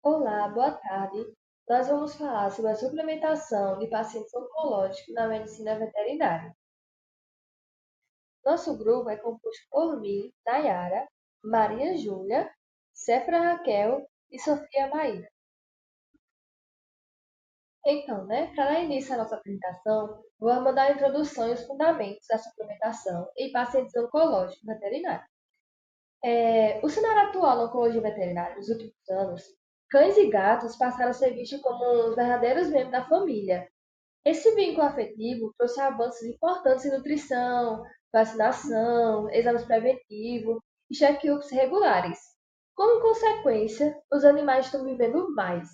Olá, boa tarde. Nós vamos falar sobre a suplementação de pacientes oncológicos na medicina veterinária. Nosso grupo é composto por mim, Nayara, Maria Júlia, Cefra Raquel e Sofia Maíra. Então, para dar início à nossa apresentação, vamos dar a introdução e os fundamentos da suplementação em pacientes oncológicos veterinários. O cenário atual na oncologia veterinária nos últimos anos, cães e gatos passaram a ser vistos como os verdadeiros membros da família. Esse vínculo afetivo trouxe avanços importantes em nutrição, vacinação, exames preventivos e check-ups regulares. Como consequência, os animais estão vivendo mais.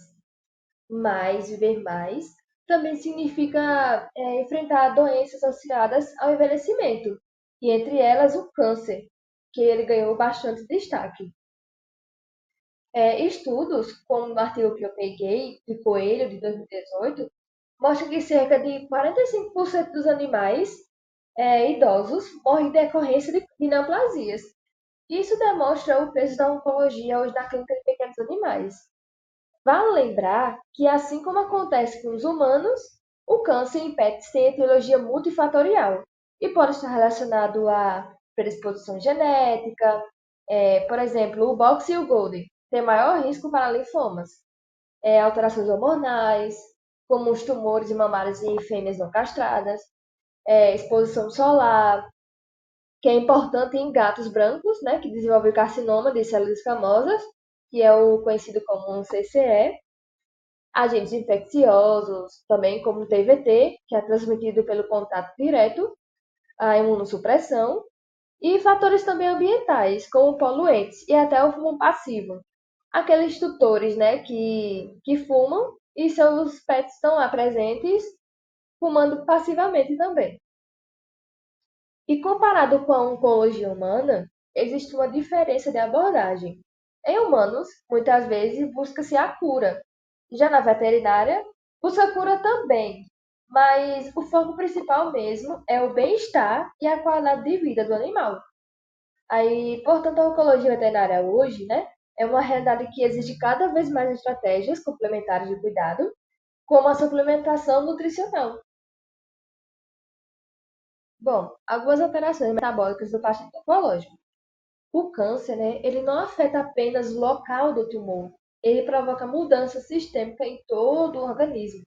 Mas viver mais também significa enfrentar doenças associadas ao envelhecimento, e entre elas o câncer, que ele ganhou bastante destaque. Estudos, como o artigo que eu peguei, de Coelho, de 2018, mostra que cerca de 45% dos animais idosos morrem em decorrência de neoplasias. Isso demonstra o peso da oncologia hoje na clínica de pequenos animais. Vale lembrar que, assim como acontece com os humanos, o câncer em pets tem etiologia multifatorial e pode estar relacionado à predisposição genética, por exemplo, o Box e o Golden têm maior risco para linfomas, alterações hormonais, como os tumores mamários em fêmeas não castradas, exposição solar, que é importante em gatos brancos, né, que desenvolvem carcinoma de células escamosas, que é o conhecido como um CCE, agentes infecciosos, também como o TVT, que é transmitido pelo contato direto, a imunossupressão, e fatores também ambientais, como poluentes e até o fumo passivo. Aqueles tutores, né, que fumam e seus pets estão lá presentes, fumando passivamente também. E comparado com a oncologia humana, existe uma diferença de abordagem. Em humanos, muitas vezes busca-se a cura. Já na veterinária, busca a cura também, mas o foco principal mesmo é o bem-estar e a qualidade de vida do animal. Aí, portanto, a oncologia veterinária hoje, é uma realidade que exige cada vez mais estratégias complementares de cuidado, como a suplementação nutricional. Bom, algumas alterações metabólicas do paciente oncológico. O câncer, ele não afeta apenas o local do tumor, ele provoca mudança sistêmica em todo o organismo.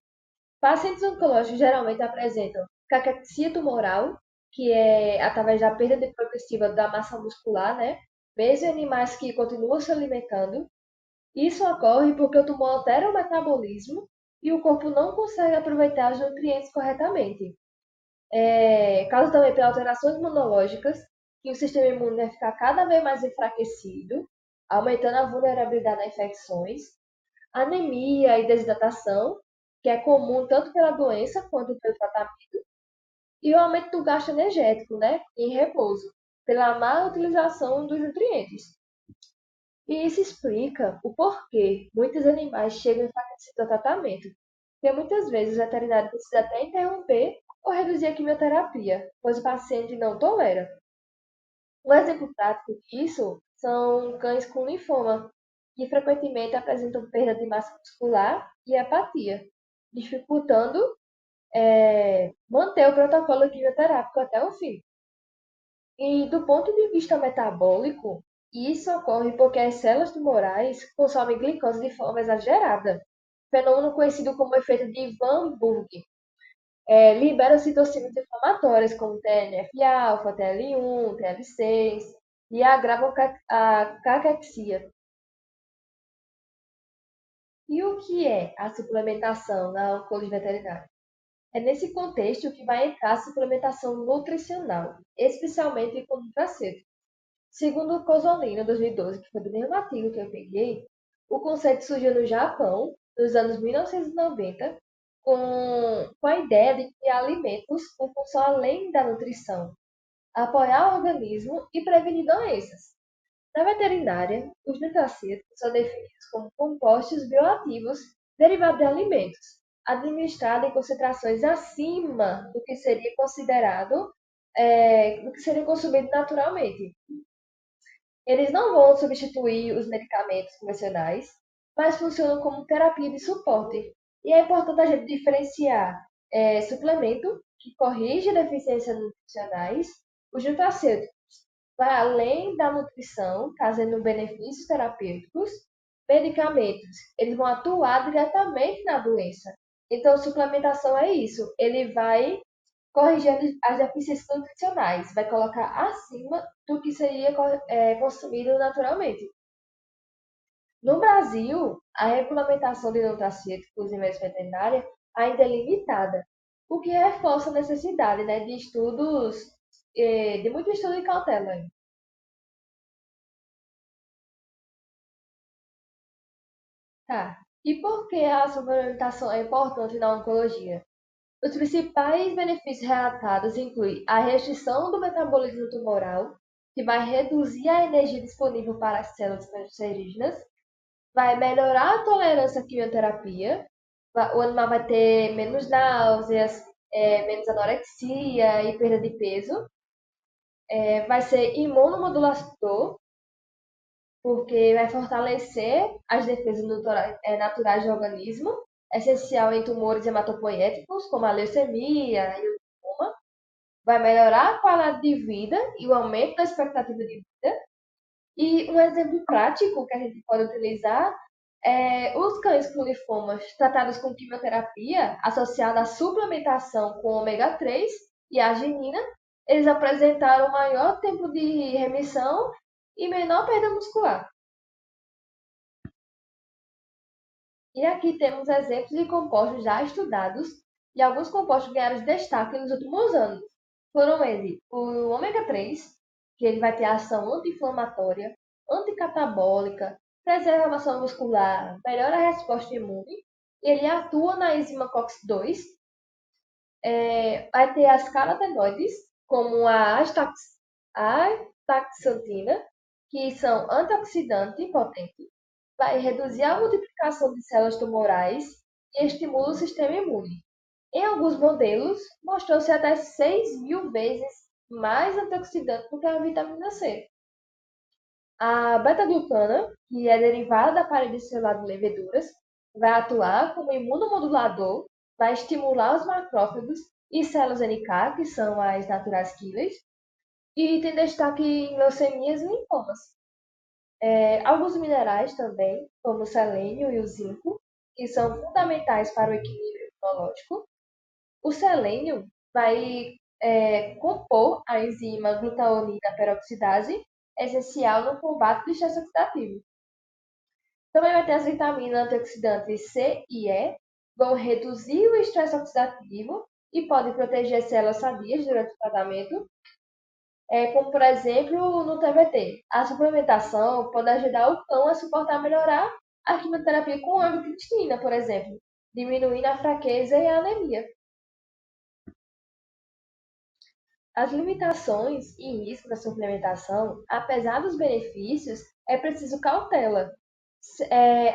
Pacientes oncológicos geralmente apresentam caquexia tumoral, que é através da perda progressiva da massa muscular, mesmo em animais que continuam se alimentando. Isso ocorre porque o tumor altera o metabolismo e o corpo não consegue aproveitar os nutrientes corretamente. Causa também por alterações imunológicas, que o sistema imune vai ficar cada vez mais enfraquecido, aumentando a vulnerabilidade a infecções, anemia e desidratação, que é comum tanto pela doença quanto pelo tratamento, e o aumento do gasto energético, em repouso, pela má utilização dos nutrientes. E isso explica o porquê muitos animais chegam enfraquecidos ao tratamento, porque muitas vezes o veterinário precisa até interromper ou reduzir a quimioterapia, pois o paciente não tolera. Um exemplo prático disso são cães com linfoma, que frequentemente apresentam perda de massa muscular e apatia, dificultando manter o protocolo quimioterápico até o fim. E do ponto de vista metabólico, isso ocorre porque as células tumorais consomem glicose de forma exagerada, fenômeno conhecido como efeito de Van Burg. Libera citocinas inflamatórias como TNF-alfa, TL1, TL6 e agravam a caquexia. E o que é a suplementação na oncologia veterinária? É nesse contexto que vai entrar a suplementação nutricional, especialmente com nutracêutico. Segundo o Cosolino, 2012, que foi do mesmo artigo que eu peguei, o conceito surgiu no Japão, nos anos 1990, com a ideia de criar alimentos com função além da nutrição, apoiar o organismo e prevenir doenças. Na veterinária, os nutracêuticos são definidos como compostos bioativos derivados de alimentos, administrados em concentrações acima do que seria considerado, do que seria consumido naturalmente. Eles não vão substituir os medicamentos convencionais, mas funcionam como terapia de suporte. E é importante a gente diferenciar suplemento, que corrige deficiências nutricionais, os nutracêuticos, vai além da nutrição, trazendo benefícios terapêuticos, medicamentos, eles vão atuar diretamente na doença. Então, suplementação é isso, ele vai corrigir as deficiências nutricionais, vai colocar acima do que seria consumido naturalmente. No Brasil, a regulamentação de nutracêuticos em medicina veterinária ainda é limitada, o que reforça a necessidade, né, de estudos, de muito estudo e cautela. Tá. E por que a suplementação é importante na oncologia? Os principais benefícios relatados incluem a restrição do metabolismo tumoral, que vai reduzir a energia disponível para as células cancerígenas, vai melhorar a tolerância à quimioterapia, o animal vai ter menos náuseas, menos anorexia e perda de peso, vai ser imunomodulador, porque vai fortalecer as defesas naturais do organismo, essencial em tumores hematopoéticos, como a leucemia e o linfoma, vai melhorar a qualidade de vida e o aumento da expectativa de vida. E um exemplo prático que a gente pode utilizar é os cães com linfomas tratados com quimioterapia associada à suplementação com ômega 3 e arginina, eles apresentaram maior tempo de remissão e menor perda muscular. E aqui temos exemplos de compostos já estudados e alguns compostos ganharam destaque nos últimos anos. Foram eles o ômega 3, que ele vai ter ação anti-inflamatória, anticatabólica, preserva a massa muscular, melhora a resposta imune, e ele atua na enzima COX-2, vai ter as carotenoides, como a astaxantina, que são antioxidante potente, vai reduzir a multiplicação de células tumorais e estimula o sistema imune. Em alguns modelos, mostrou-se até 6.000 vezes mais antioxidante do que a vitamina C. A beta-glucana, que é derivada da parede celular de leveduras, vai atuar como imunomodulador, vai estimular os macrófagos e células NK, que são as naturais killers, e tem destaque em leucemias e linfomas. Alguns minerais também, como o selênio e o zinco, que são fundamentais para o equilíbrio imunológico. O selênio vai compor a enzima glutaonida peroxidase, essencial no combate do estresse oxidativo. Também vai ter as vitaminas antioxidantes C e E, vão reduzir o estresse oxidativo e podem proteger células sadias durante o tratamento, como por exemplo no TBT. A suplementação pode ajudar o cão a suportar melhorar a quimioterapia com amitriptilina, por exemplo, diminuindo a fraqueza e a anemia. As limitações e riscos da suplementação, apesar dos benefícios, é preciso cautela.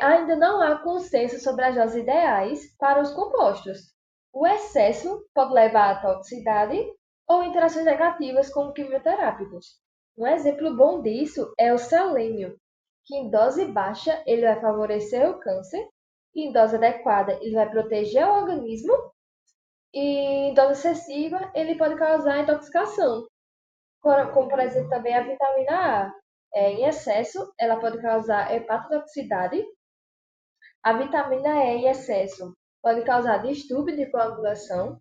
Ainda não há consenso sobre as doses ideais para os compostos. O excesso pode levar à toxicidade ou interações negativas com quimioterápicos. Um exemplo bom disso é o selênio, que em dose baixa ele vai favorecer o câncer, e em dose adequada ele vai proteger o organismo, e em dose excessiva ele pode causar intoxicação, como por exemplo também a vitamina A. Em excesso, ela pode causar hepatotoxicidade. A vitamina E em excesso pode causar distúrbio de coagulação.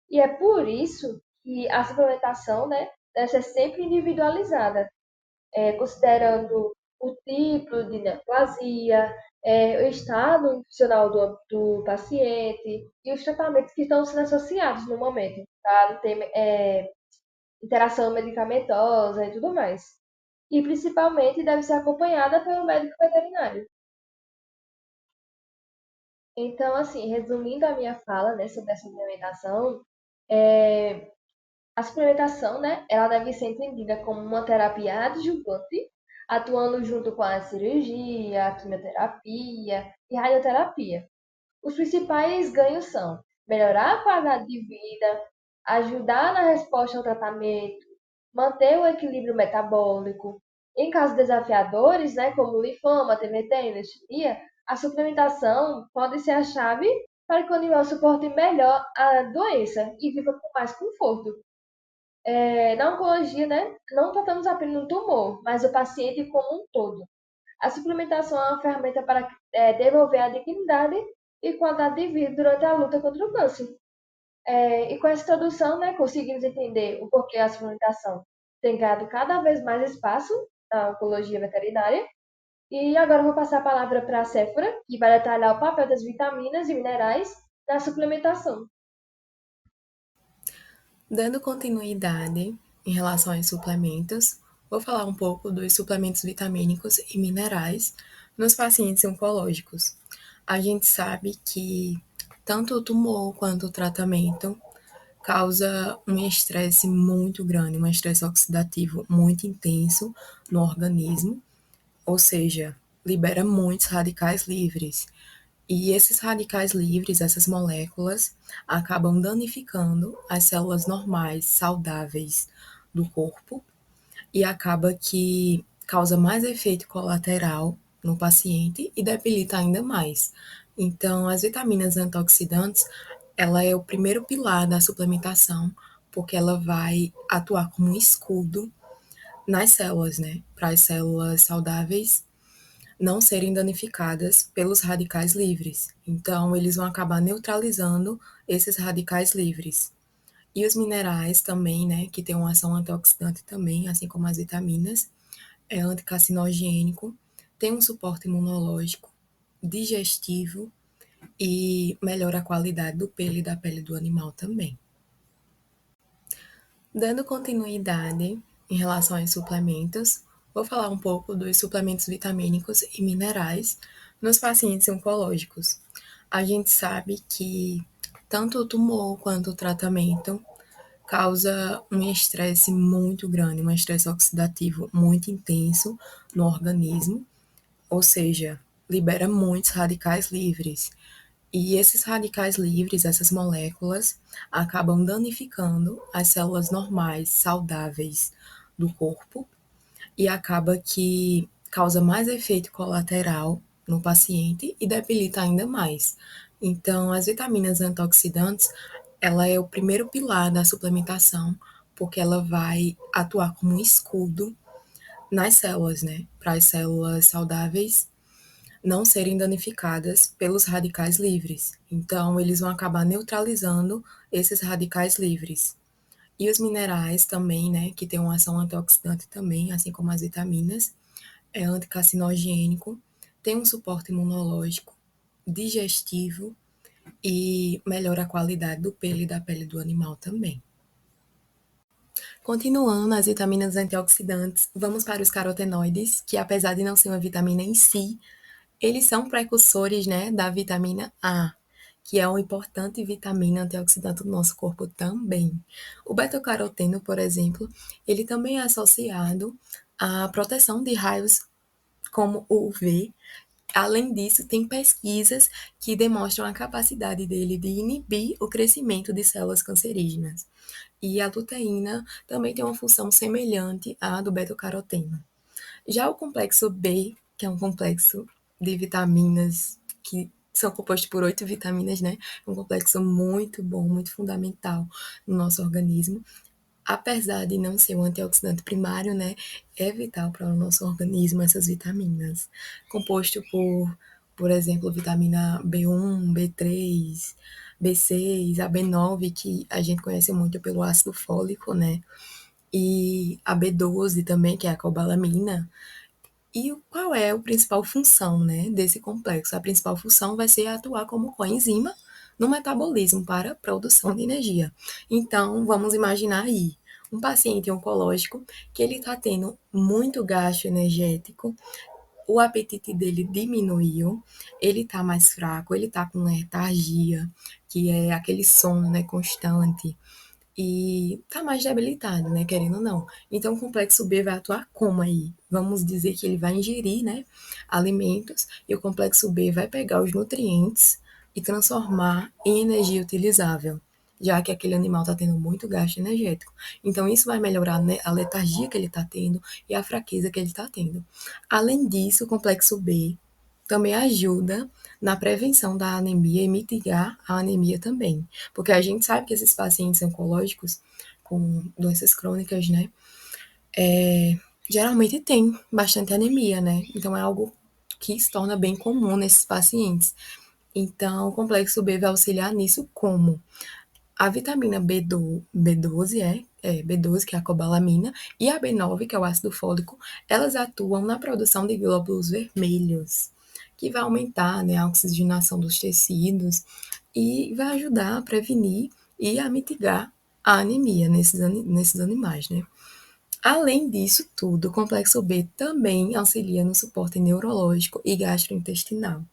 E é por isso que a suplementação, né, deve ser sempre individualizada, considerando o tipo de neoplasia, o estado nutricional do paciente e os tratamentos que estão sendo associados no momento, tá? Não tem interação medicamentosa e tudo mais. E principalmente deve ser acompanhada pelo médico veterinário. Então, assim, resumindo a minha fala, né, sobre a suplementação, a suplementação, né, ela deve ser entendida como uma terapia adjuvante, atuando junto com a cirurgia, a quimioterapia e radioterapia. Os principais ganhos são melhorar a qualidade de vida, ajudar na resposta ao tratamento, manter o equilíbrio metabólico. Em casos desafiadores, né, como linfoma, TBT e leucemia, A suplementação pode ser a chave para que o animal suporte melhor a doença e viva com mais conforto. Na oncologia, né, não tratamos apenas o tumor, mas o paciente como um todo. A suplementação é uma ferramenta para devolver a dignidade e qualidade de vida durante a luta contra o câncer. E com essa introdução, né, conseguimos entender o porquê a suplementação tem ganhado cada vez mais espaço na oncologia veterinária. E agora eu vou passar a palavra para a Séfora, que vai detalhar o papel das vitaminas e minerais na suplementação. Dando continuidade em relação aos suplementos, vou falar um pouco dos suplementos vitamínicos e minerais nos pacientes oncológicos. A gente sabe que tanto o tumor quanto o tratamento causa um estresse muito grande, um estresse oxidativo muito intenso no organismo, ou seja, libera muitos radicais livres. E esses radicais livres, essas moléculas, acabam danificando as células normais, saudáveis do corpo e acaba que causa mais efeito colateral no paciente e debilita ainda mais. Então, as vitaminas antioxidantes, ela é o primeiro pilar da suplementação, porque ela vai atuar como um escudo nas células, né? Para as células saudáveis não serem danificadas pelos radicais livres. Então, eles vão acabar neutralizando esses radicais livres. E os minerais também, né, que tem uma ação antioxidante também, assim como as vitaminas, é anticarcinogênico, tem um suporte imunológico, digestivo e melhora a qualidade do pelo e da pele do animal também. Dando continuidade em relação aos suplementos, vou falar um pouco dos suplementos vitamínicos e minerais nos pacientes oncológicos. A gente sabe que tanto o tumor quanto o tratamento causa um estresse muito grande, um estresse oxidativo muito intenso no organismo, ou seja, libera muitos radicais livres. E esses radicais livres, essas moléculas, acabam danificando as células normais, saudáveis do corpo e acaba que causa mais efeito colateral no paciente e debilita ainda mais. Então, as vitaminas antioxidantes, ela é o primeiro pilar da suplementação, porque ela vai atuar como um escudo nas células, né? Para as células saudáveis não serem danificadas pelos radicais livres. Então, eles vão acabar neutralizando esses radicais livres. E os minerais também, né, que tem uma ação antioxidante também, assim como as vitaminas, é anticarcinogênico, tem um suporte imunológico, digestivo e melhora a qualidade do pelo e da pele do animal também. Continuando as vitaminas antioxidantes, vamos para os carotenoides, que apesar de não ser uma vitamina em si, eles são precursores, né, da vitamina A, que é uma importante vitamina antioxidante do nosso corpo também. O beta-caroteno, por exemplo, ele também é associado à proteção de raios como o UV. Além disso, tem pesquisas que demonstram a capacidade dele de inibir o crescimento de células cancerígenas. E a luteína também tem uma função semelhante à do beta-caroteno. Já o complexo B, que é um complexo de vitaminas que são compostos por 8 vitaminas, né? É um complexo muito bom, muito fundamental no nosso organismo. Apesar de não ser um antioxidante primário, né? É vital para o nosso organismo essas vitaminas. Composto por exemplo, vitamina B1, B3, B6, a B9, que a gente conhece muito pelo ácido fólico, né? E a B12 também, que é a cobalamina, e qual é a principal função, né, desse complexo? A principal função vai ser atuar como coenzima no metabolismo para a produção de energia. Então, vamos imaginar aí um paciente oncológico que ele está tendo muito gasto energético, o apetite dele diminuiu, ele está mais fraco, ele está com letargia, que é aquele sono, né, constante, e tá mais debilitado, né, querendo ou não. Então, o complexo B vai atuar como aí? Vamos dizer que ele vai ingerir, né, alimentos e o complexo B vai pegar os nutrientes e transformar em energia utilizável, já que aquele animal está tendo muito gasto energético. Então, isso vai melhorar, né, a letargia que ele está tendo e a fraqueza que ele está tendo. Além disso, o complexo B também ajuda na prevenção da anemia e mitigar a anemia também. Porque a gente sabe que esses pacientes oncológicos com doenças crônicas, né, geralmente tem bastante anemia, né? Então é algo que se torna bem comum nesses pacientes. Então, o complexo B vai auxiliar nisso como a vitamina B12 B12, que é a cobalamina, e a B9, que é o ácido fólico, elas atuam na produção de glóbulos vermelhos, que vai aumentar, né, a oxigenação dos tecidos e vai ajudar a prevenir e a mitigar a anemia nesses animais, né? Além disso tudo, o complexo B também auxilia no suporte neurológico e gastrointestinal,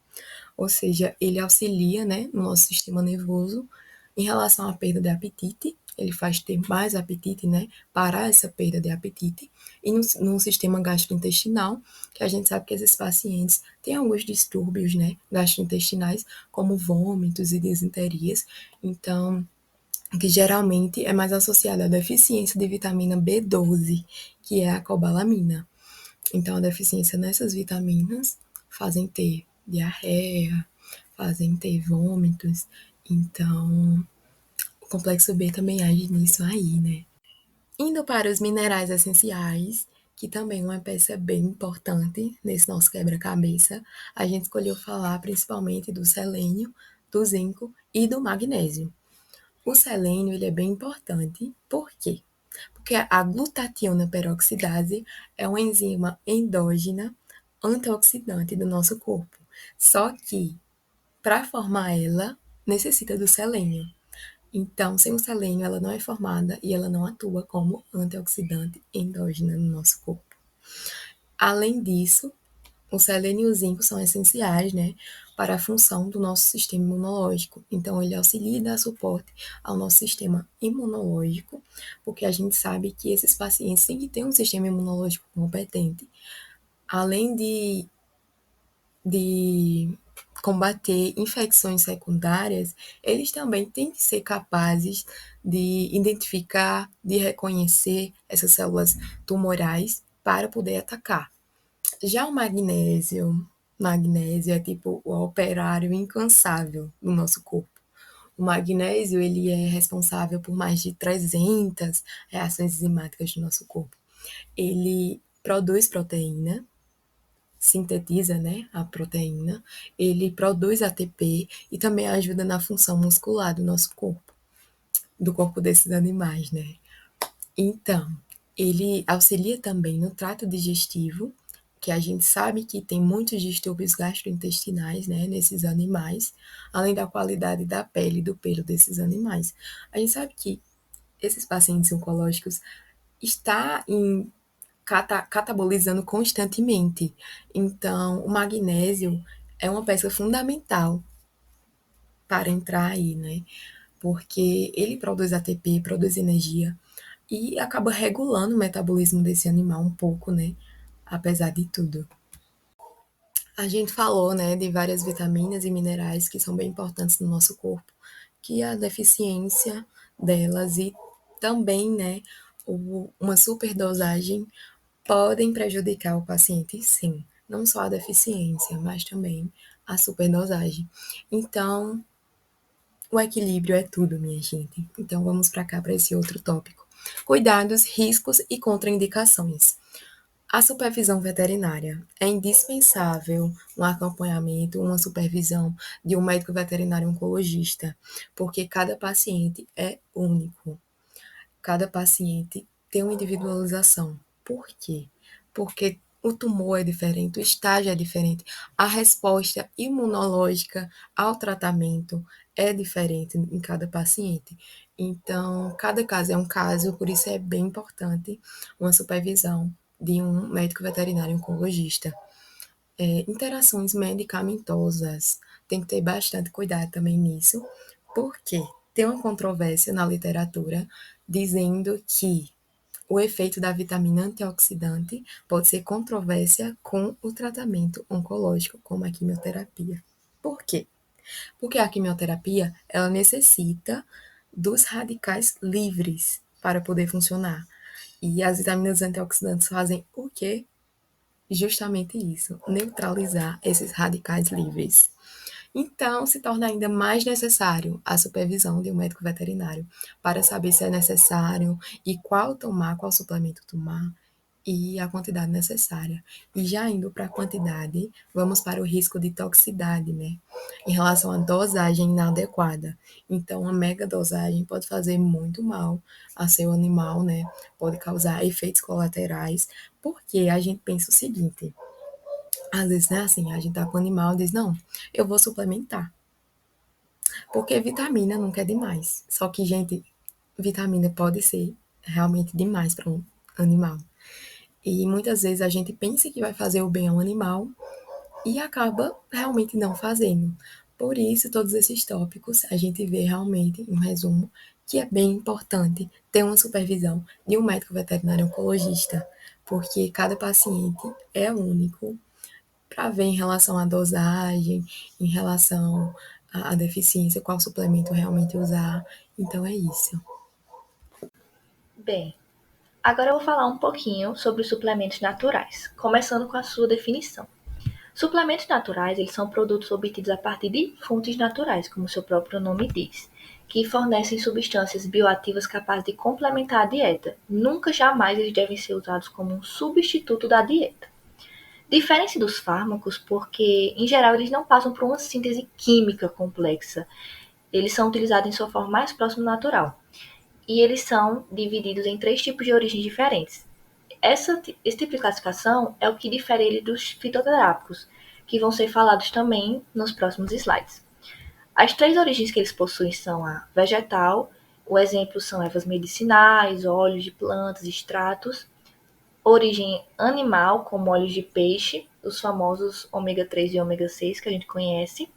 ou seja, ele auxilia, né, no nosso sistema nervoso em relação à perda de apetite, ele faz ter mais apetite, né, parar essa perda de apetite, e no sistema gastrointestinal, que a gente sabe que esses pacientes têm alguns distúrbios, né, gastrointestinais, como vômitos e desinterias, então, que geralmente é mais associada à deficiência de vitamina B12, que é a cobalamina. Então, a deficiência nessas vitaminas fazem ter diarreia, fazem ter vômitos. Então, o complexo B também age nisso aí, né? Indo para os minerais essenciais, que também é uma peça bem importante nesse nosso quebra-cabeça, a gente escolheu falar principalmente do selênio, do zinco e do magnésio. O selênio ele é bem importante, por quê? Porque a glutationa peroxidase é uma enzima endógena antioxidante do nosso corpo. Só que, para formar ela, necessita do selênio. Então, sem o selênio, ela não é formada e ela não atua como antioxidante endógena no nosso corpo. Além disso, o selênio e o zinco são essenciais, né, para a função do nosso sistema imunológico. Então, ele auxilia e dá suporte ao nosso sistema imunológico, porque a gente sabe que esses pacientes têm que ter um sistema imunológico competente. Além de combater infecções secundárias, eles também têm que ser capazes de identificar, de reconhecer essas células tumorais para poder atacar. Já o magnésio é tipo o operário incansável do nosso corpo. O magnésio, ele é responsável por mais de 300 reações enzimáticas do nosso corpo. Ele produz proteína, sintetiza, né, a proteína, ele produz ATP e também ajuda na função muscular do nosso corpo, do corpo desses animais, né? Então, ele auxilia também no trato digestivo, que a gente sabe que tem muitos distúrbios gastrointestinais, né, nesses animais, além da qualidade da pele e do pelo desses animais. A gente sabe que esses pacientes oncológicos estão catabolizando constantemente. Então, o magnésio é uma peça fundamental para entrar aí, né? Porque ele produz ATP, produz energia e acaba regulando o metabolismo desse animal um pouco, né? Apesar de tudo. A gente falou, né, de várias vitaminas e minerais que são bem importantes no nosso corpo, que a deficiência delas e também, né, uma superdosagem podem prejudicar o paciente, sim. Não só a deficiência, mas também a superdosagem. Então, o equilíbrio é tudo, minha gente. Então, vamos para cá, para esse outro tópico. Cuidados, riscos e contraindicações. A supervisão veterinária é indispensável um acompanhamento, uma supervisão de um médico veterinário oncologista, porque cada paciente é único. Cada paciente tem uma individualização. Por quê? Porque o tumor é diferente, o estágio é diferente, a resposta imunológica ao tratamento é diferente em cada paciente. Então, cada caso é um caso, por isso é bem importante uma supervisão de um médico veterinário oncologista. Interações medicamentosas, tem que ter bastante cuidado também nisso, porque tem uma controvérsia na literatura dizendo que o efeito da vitamina antioxidante pode ser controvérsia com o tratamento oncológico, como a quimioterapia. Por quê? Porque a quimioterapia, ela necessita dos radicais livres para poder funcionar. E as vitaminas antioxidantes fazem o quê? justamente isso, neutralizar esses radicais livres. Então, se torna ainda mais necessário a supervisão de um médico veterinário para saber se é necessário e qual tomar, qual suplemento tomar e a quantidade necessária. E já indo para a quantidade, vamos para o risco de toxicidade, né? Em relação à dosagem inadequada. Então, a mega dosagem pode fazer muito mal a seu animal, né? Pode causar efeitos colaterais, porque a gente pensa o seguinte: às vezes, né, assim, a gente tá com o animal e diz, não, eu vou suplementar. Porque vitamina nunca é demais. Só que, gente, vitamina pode ser realmente demais para um animal. E muitas vezes a gente pensa que vai fazer o bem ao animal e acaba realmente não fazendo. Por isso, todos esses tópicos, a gente vê realmente, em resumo, que é bem importante ter uma supervisão de um médico veterinário oncologista, porque cada paciente é único para ver em relação à dosagem, em relação à deficiência, qual suplemento realmente usar. Então é isso. Bem, agora eu vou falar um pouquinho sobre os suplementos naturais, começando com a sua definição. Suplementos naturais, eles são produtos obtidos a partir de fontes naturais, como seu próprio nome diz, que fornecem substâncias bioativas capazes de complementar a dieta. Nunca jamais eles devem ser usados como um substituto da dieta. Diferem-se dos fármacos porque, em geral, eles não passam por uma síntese química complexa. Eles são utilizados em sua forma mais próxima do natural. E eles são divididos em 3 tipos de origens diferentes. Esse tipo de classificação é o que difere ele dos fitoterápicos, que vão ser falados também nos próximos slides. As 3 origens que eles possuem são a vegetal, o exemplo são ervas medicinais, óleos de plantas, extratos, origem animal, como óleos de peixe, os famosos ômega 3 e ômega 6 que a gente conhece,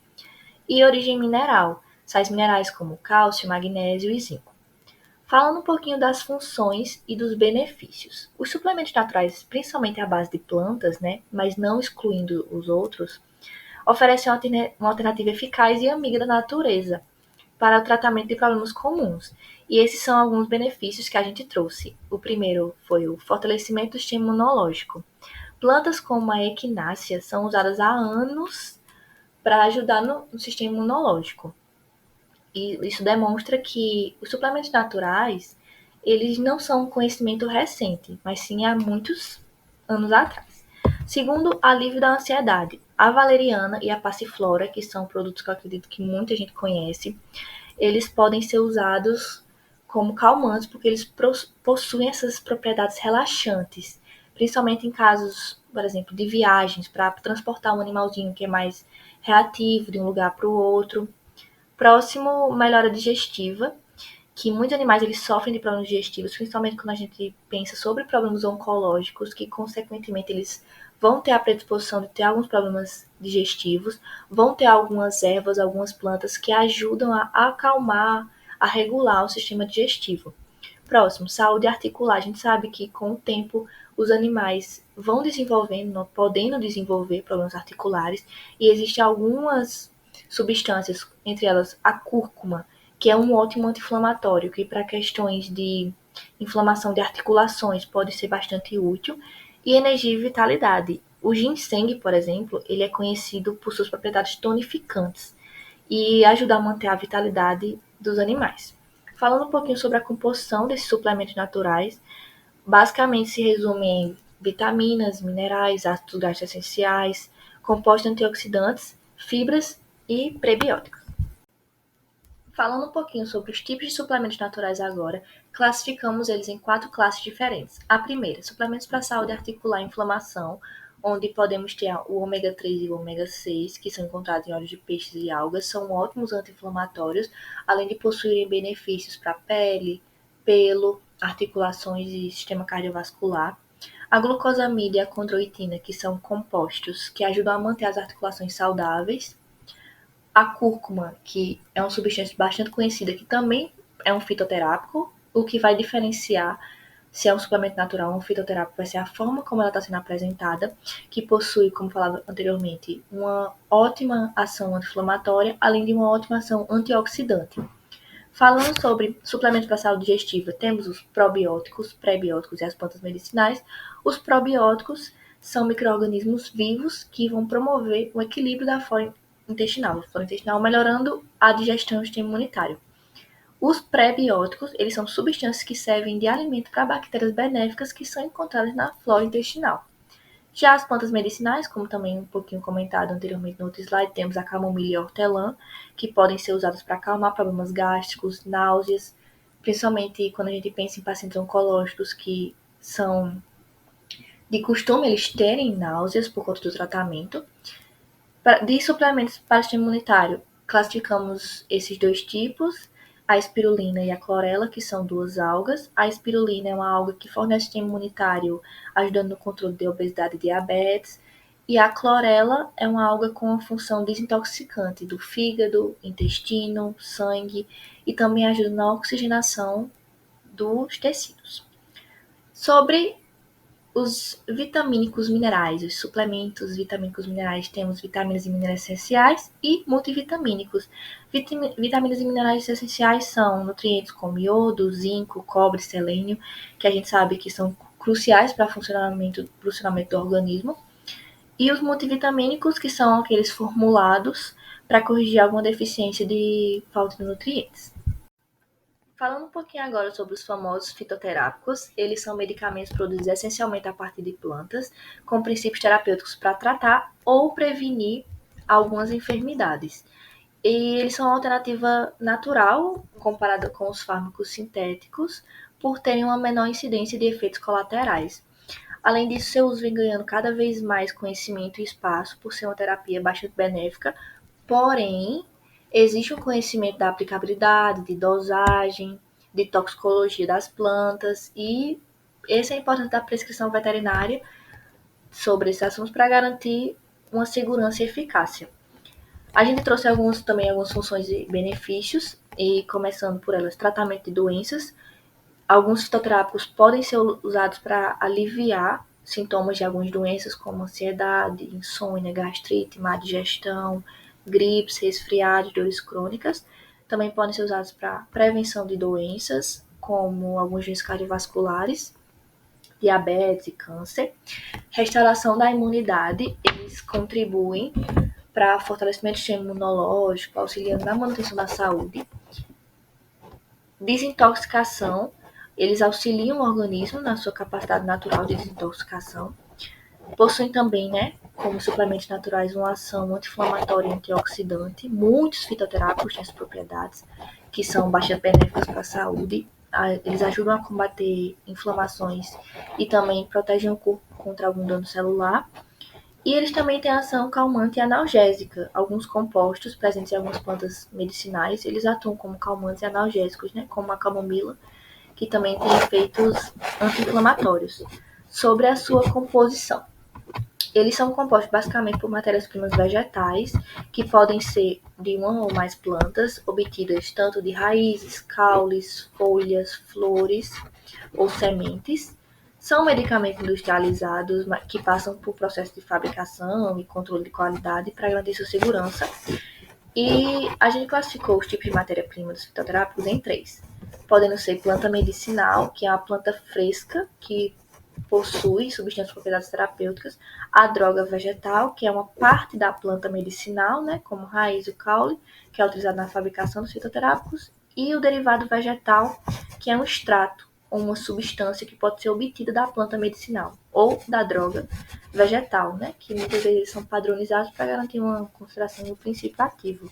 e origem mineral, sais minerais como cálcio, magnésio e zinco. Falando um pouquinho das funções e dos benefícios. Os suplementos naturais, principalmente à base de plantas, né, mas não excluindo os outros, oferecem uma alternativa eficaz e amiga da natureza para o tratamento de problemas comuns. E esses são alguns benefícios que a gente trouxe. O primeiro foi o fortalecimento do sistema imunológico. Plantas como a equinácea são usadas há anos para ajudar no sistema imunológico. E isso demonstra que os suplementos naturais, eles não são um conhecimento recente, mas sim há muitos anos atrás. Segundo, alívio da ansiedade. A valeriana e a passiflora, que são produtos que eu acredito que muita gente conhece, eles podem ser usados como calmantes porque eles possuem essas propriedades relaxantes, principalmente em casos, por exemplo, de viagens para transportar um animalzinho que é mais reativo de um lugar para o outro. Próximo, melhora digestiva, que muitos animais eles sofrem de problemas digestivos, principalmente quando a gente pensa sobre problemas oncológicos, que consequentemente eles vão ter a predisposição de ter alguns problemas digestivos, vão ter algumas ervas, algumas plantas que ajudam a acalmar, a regular o sistema digestivo. Próximo, saúde articular. A gente sabe que com o tempo os animais vão desenvolvendo, podendo desenvolver problemas articulares, e existem algumas substâncias, entre elas a cúrcuma, que é um ótimo anti-inflamatório, que para questões de inflamação de articulações pode ser bastante útil, e energia e vitalidade. O ginseng, por exemplo, ele é conhecido por suas propriedades tonificantes e ajuda a manter a vitalidade dos animais. Falando um pouquinho sobre a composição desses suplementos naturais, basicamente se resume em vitaminas, minerais, ácidos graxos essenciais, compostos antioxidantes, fibras e prebióticos. Falando um pouquinho sobre os tipos de suplementos naturais agora, classificamos eles em 4 classes diferentes. A primeira, suplementos para a saúde articular e inflamação, onde podemos ter o ômega 3 e o ômega 6, que são encontrados em óleos de peixes e algas, são ótimos anti-inflamatórios, além de possuírem benefícios para a pele, pelo, articulações e sistema cardiovascular. A glucosamida e a condroitina, que são compostos que ajudam a manter as articulações saudáveis. A cúrcuma, que é uma substância bastante conhecida, que também é um fitoterápico, o que vai diferenciar se é um suplemento natural ou um fitoterápico vai ser a forma como ela está sendo apresentada, que possui, como falava anteriormente, uma ótima ação anti-inflamatória, além de uma ótima ação antioxidante. Falando sobre suplementos para a saúde digestiva, temos os probióticos, prebióticos e as plantas medicinais. Os probióticos são micro-organismos vivos que vão promover o equilíbrio da flora intestinal, melhorando a digestão e o sistema imunitário. Os pré-bióticos, eles são substâncias que servem de alimento para bactérias benéficas que são encontradas na flora intestinal. Já as plantas medicinais, como também um pouquinho comentado anteriormente no outro slide, temos a camomila e a hortelã, que podem ser usadas para acalmar problemas gástricos, náuseas, principalmente quando a gente pensa em pacientes oncológicos que são de costume eles terem náuseas por conta do tratamento. De suplementos para o sistema imunitário, classificamos esses dois tipos, a espirulina e a clorela, que são duas algas. A espirulina é uma alga que fornece sistema imunitário, ajudando no controle de obesidade e diabetes. E a clorela é uma alga com a função desintoxicante do fígado, intestino, sangue e também ajuda na oxigenação dos tecidos. Sobre os vitamínicos minerais, os suplementos vitamínicos minerais, temos vitaminas e minerais essenciais e multivitamínicos. Vitaminas e minerais essenciais são nutrientes como iodo, zinco, cobre, selênio, que a gente sabe que são cruciais para o funcionamento do organismo. E os multivitamínicos, que são aqueles formulados para corrigir alguma deficiência de falta de nutrientes. Falando um pouquinho agora sobre os famosos fitoterápicos, eles são medicamentos produzidos essencialmente a partir de plantas, com princípios terapêuticos para tratar ou prevenir algumas enfermidades. E eles são uma alternativa natural comparada com os fármacos sintéticos, por terem uma menor incidência de efeitos colaterais. Além disso, seu uso vem ganhando cada vez mais conhecimento e espaço por ser uma terapia bastante benéfica, porém, existe um conhecimento da aplicabilidade, de dosagem, de toxicologia das plantas e esse é a importância da prescrição veterinária sobre esses assuntos para garantir uma segurança e eficácia. A gente trouxe algumas funções e benefícios, e começando por elas, tratamento de doenças. Alguns fitoterápicos podem ser usados para aliviar sintomas de algumas doenças, como ansiedade, insônia, gastrite, má digestão, gripes, resfriados, dores crônicas. Também podem ser usados para prevenção de doenças, como algumas doenças cardiovasculares, diabetes e câncer. Restauração da imunidade, eles contribuem para fortalecimento do sistema imunológico, auxiliando na manutenção da saúde. Desintoxicação, eles auxiliam o organismo na sua capacidade natural de desintoxicação. Possuem também, como suplementos naturais, uma ação anti-inflamatória e antioxidante. Muitos fitoterápicos têm essas propriedades, que são bastante benéficas para a saúde. Eles ajudam a combater inflamações e também protegem o corpo contra algum dano celular. E eles também têm ação calmante e analgésica. Alguns compostos presentes em algumas plantas medicinais, eles atuam como calmantes e analgésicos, como a camomila, que também tem efeitos anti-inflamatórios. Sobre a sua composição. Eles são compostos basicamente por matérias-primas vegetais, que podem ser de uma ou mais plantas, obtidas tanto de raízes, caules, folhas, flores ou sementes. São medicamentos industrializados que passam por processo de fabricação e controle de qualidade para garantir sua segurança. E a gente classificou os tipos de matéria-prima dos fitoterápicos em 3. Podendo ser planta medicinal, que é uma planta fresca, que possui substâncias de propriedades terapêuticas. A droga vegetal, que é uma parte da planta medicinal, como raiz e caule, que é utilizado na fabricação dos fitoterápicos. E o derivado vegetal, que é um extrato ou uma substância que pode ser obtida da planta medicinal ou da droga vegetal, que muitas vezes são padronizados para garantir uma consideração do princípio ativo.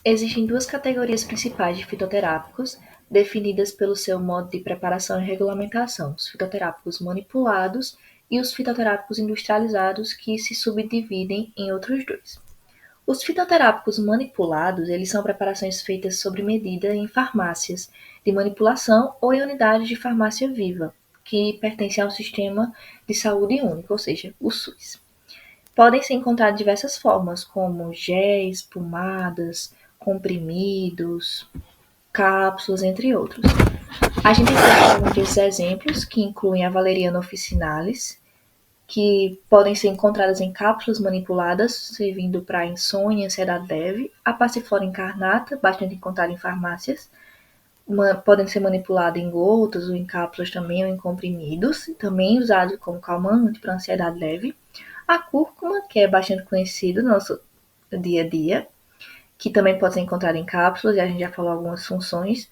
Existem 2 categorias principais de fitoterápicos, definidas pelo seu modo de preparação e regulamentação: os fitoterápicos manipulados e os fitoterápicos industrializados, que se subdividem em outros 2. Os fitoterápicos manipulados, eles são preparações feitas sob medida em farmácias de manipulação ou em unidades de farmácia viva, que pertencem ao Sistema de Saúde Único, ou seja, o SUS. Podem ser encontradas de diversas formas, como géis, pomadas, comprimidos, cápsulas, entre outros. A gente tem alguns desses exemplos, que incluem a valeriana officinalis, que podem ser encontradas em cápsulas manipuladas, servindo para insônia e ansiedade leve. A passiflora incarnata, bastante encontrada em farmácias. podem ser manipulados em gotas ou em cápsulas também, ou em comprimidos, também usado como calmante para ansiedade leve. A cúrcuma, que é bastante conhecido no nosso dia a dia, que também pode ser encontrada em cápsulas, e a gente já falou algumas funções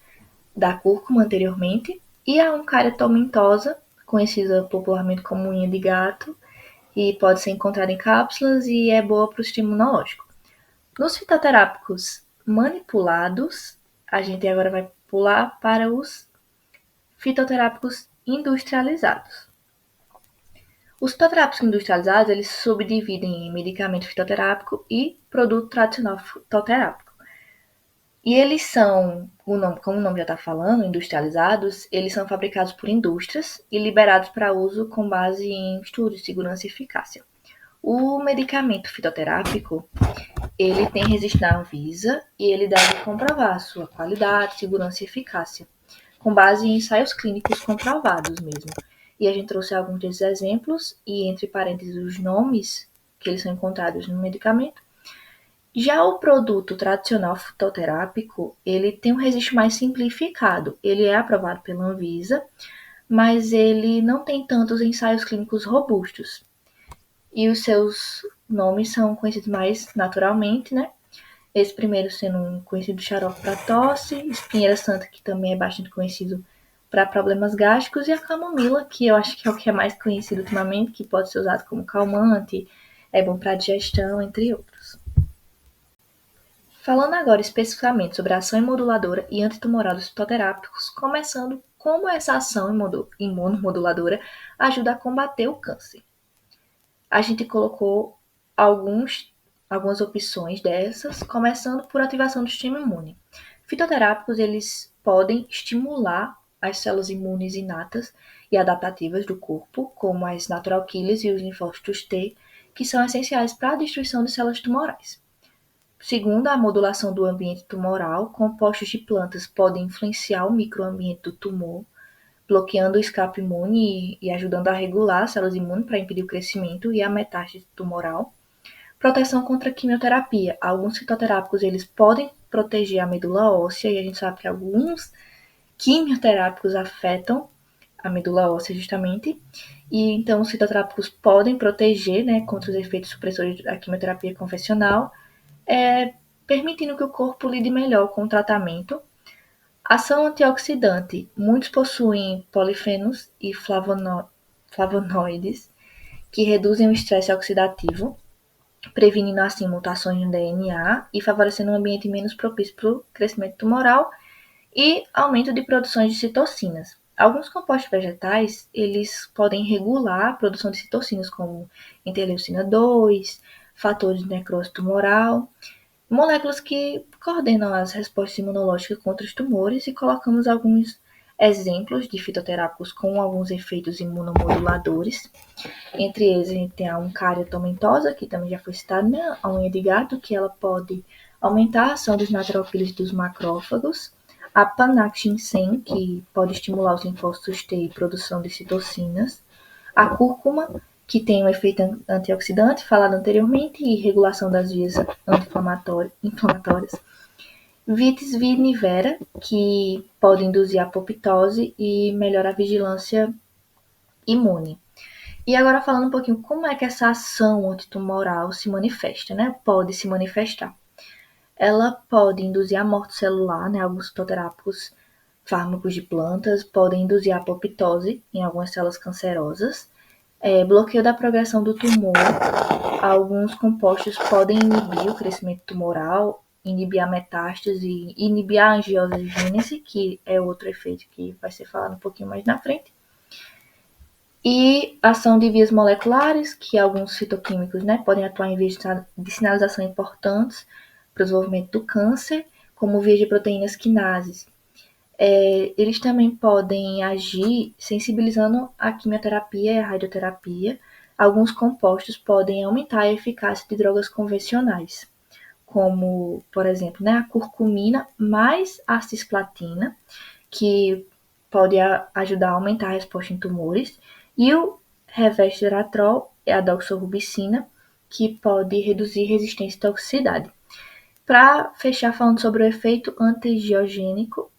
da cúrcuma anteriormente. E a Uncaria tomentosa, conhecida popularmente como unha de gato, e pode ser encontrada em cápsulas e é boa para o sistema imunológico. Nos fitoterápicos manipulados, a gente agora vai pular para os fitoterápicos industrializados. Os fitoterápicos industrializados, eles se subdividem em medicamento fitoterápico e produto tradicional fitoterápico. E eles são, como o nome já está falando, industrializados, eles são fabricados por indústrias e liberados para uso com base em estudos de segurança e eficácia. O medicamento fitoterápico, ele tem registro na Anvisa e ele deve comprovar sua qualidade, segurança e eficácia, com base em ensaios clínicos comprovados mesmo. E a gente trouxe alguns desses exemplos e, entre parênteses, os nomes que eles são encontrados no medicamento. Já o produto tradicional fitoterápico, ele tem um registro mais simplificado. Ele é aprovado pela Anvisa, mas ele não tem tantos ensaios clínicos robustos. E os seus nomes são conhecidos mais naturalmente, né? Esse primeiro sendo um conhecido xarope para tosse, espinheira santa, que também é bastante conhecido para problemas gástricos, e a camomila, que eu acho que é o que é mais conhecido ultimamente, que pode ser usado como calmante, é bom para digestão, entre outros. Falando agora especificamente sobre a ação imunomoduladora e antitumoral dos fitoterápicos, começando como essa ação imunomoduladora ajuda a combater o câncer. A gente colocou algumas opções dessas, começando por ativação do sistema imune. Fitoterápicos, eles podem estimular as células imunes inatas e adaptativas do corpo, como as natural killers e os linfócitos T, que são essenciais para a destruição de células tumorais. Segundo a modulação do ambiente tumoral, compostos de plantas podem influenciar o microambiente do tumor, bloqueando o escape imune e ajudando a regular as células imunes para impedir o crescimento e a metástase tumoral. Proteção contra a quimioterapia. Alguns fitoterápicos eles podem proteger a medula óssea, e a gente sabe que alguns quimioterápicos afetam a medula óssea justamente, e então os fitoterápicos podem proteger, né, contra os efeitos supressores da quimioterapia convencional, permitindo que o corpo lide melhor com o tratamento. Ação antioxidante. Muitos possuem polifenos e flavonoides que reduzem o estresse oxidativo, prevenindo assim mutações no DNA e favorecendo um ambiente menos propício para o crescimento tumoral e aumento de produções de citocinas. Alguns compostos vegetais, eles podem regular a produção de citocinas, como interleucina 2, fatores de necrose tumoral, moléculas que coordenam as respostas imunológicas contra os tumores, e colocamos alguns exemplos de fitoterápicos com alguns efeitos imunomoduladores. Entre eles, a gente tem a Uncaria tomentosa, que também já foi citada, né? A unha de gato, que ela pode aumentar a ação dos natural killers dos macrófagos. A Panax 100, que pode estimular os linfócitos T e produção de citocinas. A cúrcuma, que tem um efeito antioxidante, falado anteriormente, e regulação das vias anti-inflamatórias. Vitis vinifera, que pode induzir a apoptose e melhorar a vigilância imune. E agora falando um pouquinho como é que essa ação antitumoral se manifesta, né? Pode se manifestar. Ela pode induzir a morte celular, né? Alguns fitoterápicos, fármacos de plantas, podem induzir a apoptose em algumas células cancerosas, bloqueio da progressão do tumor. Alguns compostos podem inibir o crescimento tumoral, inibir a metástase e inibir a angiogênese, que é outro efeito que vai ser falado um pouquinho mais na frente. E ação de vias moleculares, que alguns fitoquímicos, né, podem atuar em vias de sinalização importantes para o desenvolvimento do câncer, como vias de proteínas quinases. Eles também podem agir sensibilizando a quimioterapia e a radioterapia. Alguns compostos podem aumentar a eficácia de drogas convencionais, como, por exemplo, né, a curcumina mais a cisplatina, que pode ajudar a aumentar a resposta em tumores, e o resveratrol, a doxorubicina, que pode reduzir resistência e toxicidade. Para fechar falando sobre o efeito antiangiogênico,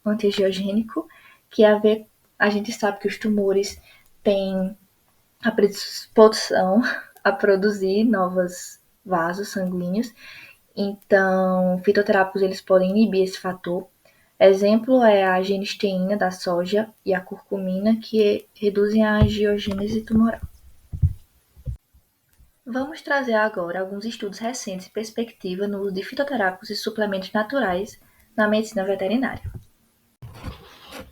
que é a gente sabe que os tumores têm a predisposição a produzir novos vasos sanguíneos. Então, fitoterápicos eles podem inibir esse fator. Exemplo é a genisteína da soja e a curcumina, que reduzem a angiogênese tumoral. Vamos trazer agora alguns estudos recentes e perspectiva no uso de fitoterápicos e suplementos naturais na medicina veterinária.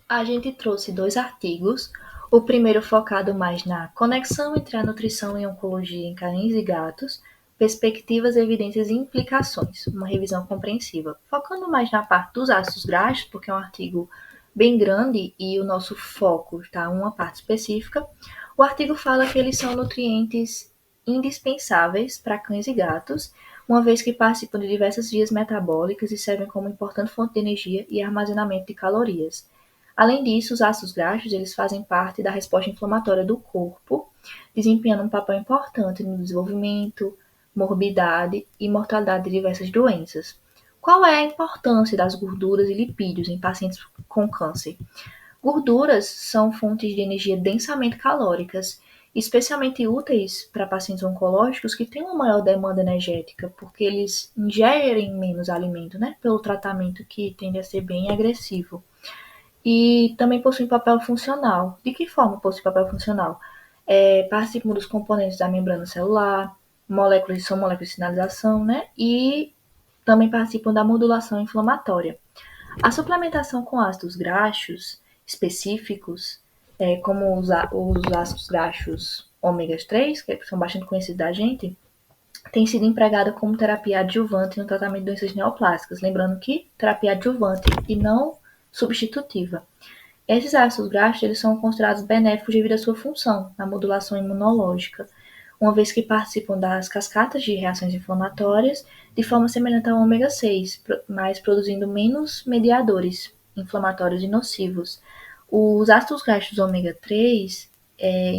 A gente trouxe 2 artigos, o primeiro focado mais na conexão entre a nutrição e oncologia em cães e gatos, perspectivas, evidências e implicações, uma revisão compreensiva, focando mais na parte dos ácidos graxos, porque é um artigo bem grande e o nosso foco está em uma parte específica. O artigo fala que eles são nutrientes indispensáveis para cães e gatos, uma vez que participam de diversas vias metabólicas e servem como importante fonte de energia e armazenamento de calorias. Além disso, os ácidos graxos eles fazem parte da resposta inflamatória do corpo, desempenhando um papel importante no desenvolvimento, morbidade e mortalidade de diversas doenças. Qual é a importância das gorduras e lipídios em pacientes com câncer? Gorduras são fontes de energia densamente calóricas, especialmente úteis para pacientes oncológicos que têm uma maior demanda energética, porque eles ingerem menos alimento, né, pelo tratamento que tende a ser bem agressivo. E também possui papel funcional. De que forma possui papel funcional? Participam dos componentes da membrana celular, são moléculas de sinalização, né? E também participam da modulação inflamatória. A suplementação com ácidos graxos específicos, como os ácidos graxos ômega 3, que são bastante conhecidos da gente, tem sido empregada como terapia adjuvante no tratamento de doenças neoplásicas. Lembrando que terapia adjuvante e não substitutiva. Esses ácidos graxos eles são considerados benéficos devido à sua função na modulação imunológica, uma vez que participam das cascatas de reações inflamatórias de forma semelhante ao ômega 6, mas produzindo menos mediadores inflamatórios e nocivos. Os ácidos graxos ômega 3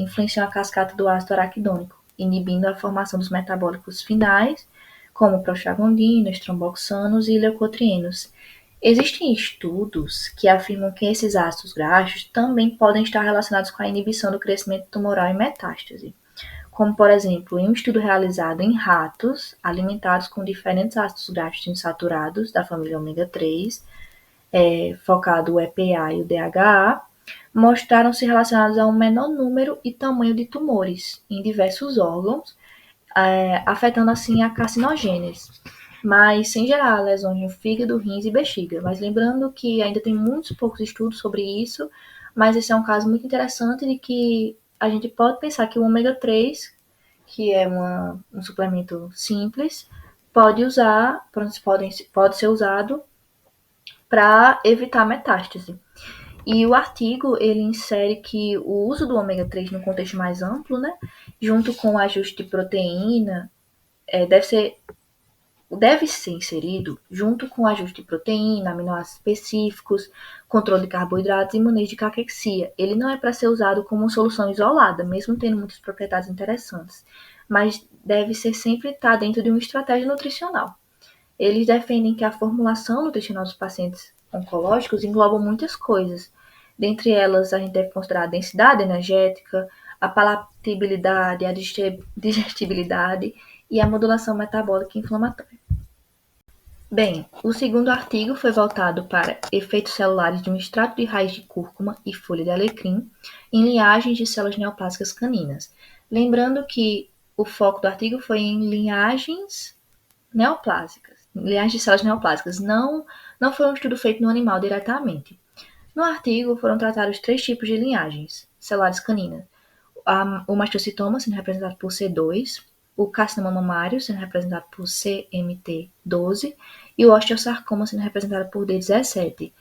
influenciam a cascata do ácido araquidônico, inibindo a formação dos metabólicos finais, como prostaglandinas, tromboxanos e leucotrienos. Existem estudos que afirmam que esses ácidos graxos também podem estar relacionados com a inibição do crescimento tumoral e metástase, como, por exemplo, em um estudo realizado em ratos alimentados com diferentes ácidos graxos insaturados da família ômega 3, focado o EPA e o DHA, mostraram-se relacionados a um menor número e tamanho de tumores em diversos órgãos, afetando assim a carcinogênese, mas sem gerar lesões no fígado, rins e bexiga. Mas lembrando que ainda tem muitos poucos estudos sobre isso, mas esse é um caso muito interessante de que a gente pode pensar que o ômega 3, que é um suplemento simples, pode ser usado para evitar metástase. E o artigo ele insere que o uso do ômega 3 no contexto mais amplo, né, junto com o ajuste de proteína, deve ser inserido junto com o ajuste de proteína, aminoácidos específicos, controle de carboidratos e manejo de caquexia. Ele não é para ser usado como uma solução isolada, mesmo tendo muitas propriedades interessantes, mas deve ser sempre estar dentro de uma estratégia nutricional. Eles defendem que a formulação nutricional dos pacientes oncológicos engloba muitas coisas. Dentre elas, a gente deve considerar a densidade energética, a palatabilidade, a digestibilidade e a modulação metabólica e inflamatória. Bem, o segundo artigo foi voltado para efeitos celulares de um extrato de raiz de cúrcuma e folha de alecrim em linhagens de células neoplásicas caninas. Lembrando que o foco do artigo foi em linhagens de células neoplásicas, não foi um estudo feito no animal diretamente. No artigo foram tratados 3 tipos de linhagens celulares caninas. O mastocitoma, sendo representado por C2, o carcinoma mamário, sendo representado por CMT12, e o osteosarcoma, sendo representado por D17.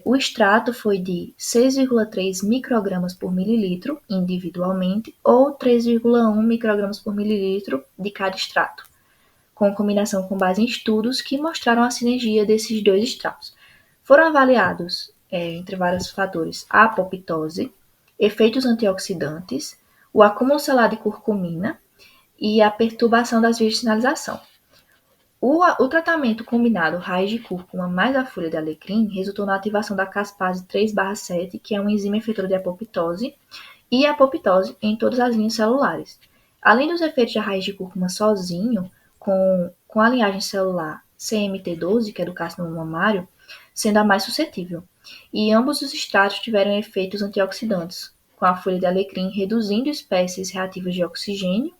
O extrato foi de 6,3 microgramas por mililitro individualmente ou 3,1 microgramas por mililitro de cada extrato, com combinação com base em estudos que mostraram a sinergia desses 2 extratos. Foram avaliados, entre vários fatores, a apoptose, efeitos antioxidantes, o acúmulo celular de curcumina e a perturbação das vias de sinalização. O tratamento combinado raiz de cúrcuma mais a folha de alecrim resultou na ativação da caspase 3/7, que é uma enzima efetora de apoptose, e apoptose em todas as linhas celulares. Além dos efeitos da raiz de cúrcuma sozinho, com a linhagem celular CMT12, que é do carcinoma mamário, sendo a mais suscetível. E ambos os extratos tiveram efeitos antioxidantes, com a folha de alecrim reduzindo espécies reativas de oxigênio,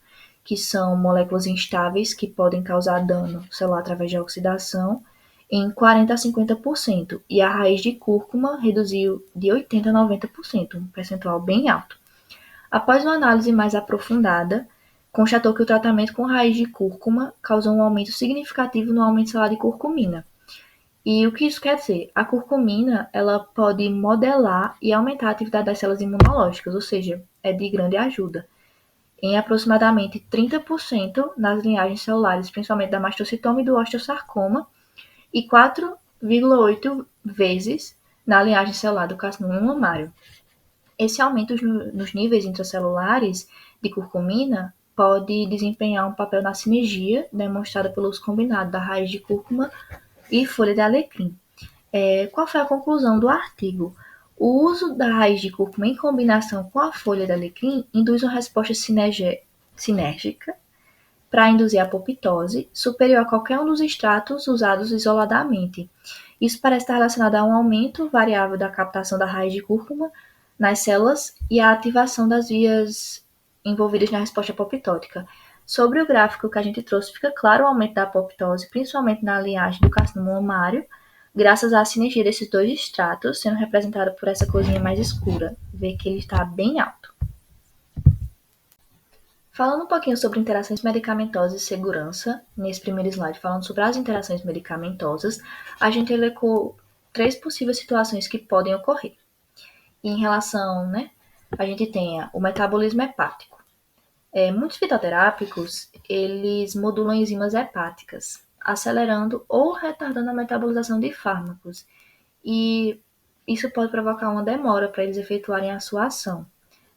que são moléculas instáveis que podem causar dano celular através de oxidação, em 40 a 50%, e a raiz de cúrcuma reduziu de 80 a 90%, um percentual bem alto. Após uma análise mais aprofundada, constatou que o tratamento com raiz de cúrcuma causou um aumento significativo no aumento celular de curcumina. E o que isso quer dizer? A curcumina, ela pode modelar e aumentar a atividade das células imunológicas, ou seja, é de grande ajuda, em aproximadamente 30% nas linhagens celulares, principalmente da mastocitoma e do osteosarcoma, e 4,8 vezes na linhagem celular do carcinoma mamário. Esse aumento nos níveis intracelulares de curcumina pode desempenhar um papel na sinergia demonstrada pelo uso combinado da raiz de cúrcuma e folha de alecrim. Qual foi a conclusão do artigo? O uso da raiz de cúrcuma em combinação com a folha de alecrim induz uma resposta sinérgica para induzir a apoptose superior a qualquer um dos extratos usados isoladamente. Isso parece estar relacionado a um aumento variável da captação da raiz de cúrcuma nas células e a ativação das vias envolvidas na resposta apoptótica. Sobre o gráfico que a gente trouxe, fica claro o aumento da apoptose, principalmente na linhagem do carcinoma mamário, graças à sinergia desses dois extratos, sendo representado por essa corzinha mais escura. Vê que ele está bem alto. Falando um pouquinho sobre interações medicamentosas e segurança, nesse primeiro slide, falando sobre as interações medicamentosas, a gente elencou 3 possíveis situações que podem ocorrer. E em relação, a gente tem o metabolismo hepático. Muitos fitoterápicos, eles modulam enzimas hepáticas, acelerando ou retardando a metabolização de fármacos. E isso pode provocar uma demora para eles efetuarem a sua ação.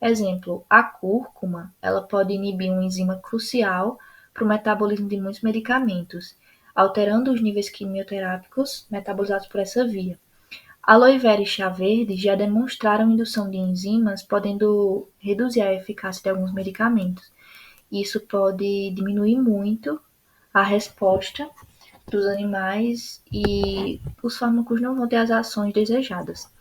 Exemplo, a cúrcuma, ela pode inibir uma enzima crucial para o metabolismo de muitos medicamentos, alterando os níveis quimioterápicos metabolizados por essa via. Aloe vera e chá verde já demonstraram indução de enzimas, podendo reduzir a eficácia de alguns medicamentos. Isso pode diminuir muito a resposta dos animais e os fármacos não vão ter as ações desejadas.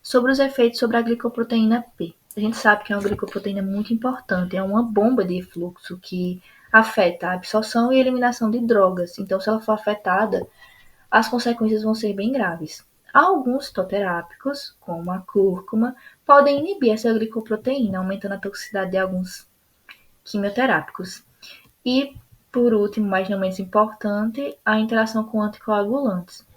Sobre os efeitos sobre a glicoproteína P. A gente sabe que é uma glicoproteína muito importante, é uma bomba de fluxo que afeta a absorção e eliminação de drogas. Então, se ela for afetada, as consequências vão ser bem graves. Alguns fitoterápicos, como a cúrcuma, podem inibir essa glicoproteína, aumentando a toxicidade de alguns quimioterápicos. E, por último, mas não menos importante, a interação com anticoagulantes.